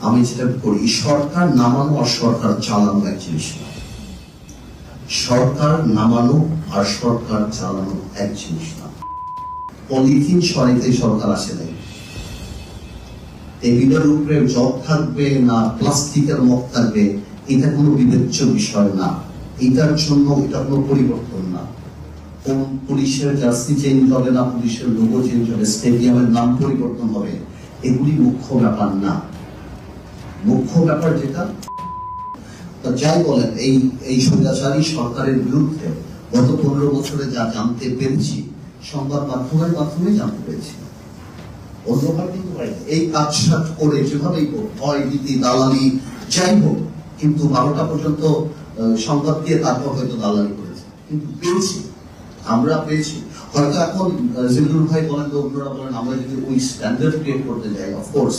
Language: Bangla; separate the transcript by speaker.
Speaker 1: আমি যেটা করি, সরকার নামানো আর সরকার চালানো এক জিনিস না। সরকার নামানো আর সরকার চালানো এক জিনিস না। পলিথিন সরাইতে সরকার আসে নাই। টেবিলের উপরে জগ থাকবে না প্লাস্টিকের মগ থাকবে, এটা কোনো বিবেচ্য বিষয় না। এটার জন্য এটা কোনো পরিবর্তন না। কোন পুলিশের জার্সি চেঞ্জ হবে না, পুলিশের লোগো চেঞ্জ হবে, স্টেডিয়ামের নাম পরিবর্তন হবে, এগুলি মুখ্য ব্যাপার না। মুখ্য ব্যাপার যেটা, যাই বলেন, এই স্বৈরাচারী সরকারের বিরুদ্ধে গত 15 বছরে যা জানতে পেরেছি, সংবাদ মাধ্যমের মাধ্যমে জানতে পেরেছি, অন্যভাবে কিন্তু এই কাজসাজ করে যেভাবেই হোক, ভয় ভীতি দালালি যাই হোক, কিন্তু 12টা পর্যন্ত সংবাদ দিয়ে তারপর হয়তো দালালি করেছে, কিন্তু পেয়েছি, আমরা পেয়েছি। হয়তো এখন জিল্লুর ভাই বলেন, অন্যরা বলেন, আমরা যদি ওই স্ট্যান্ডার্ড ক্রিয়েট করতে যাই, অফকোর্স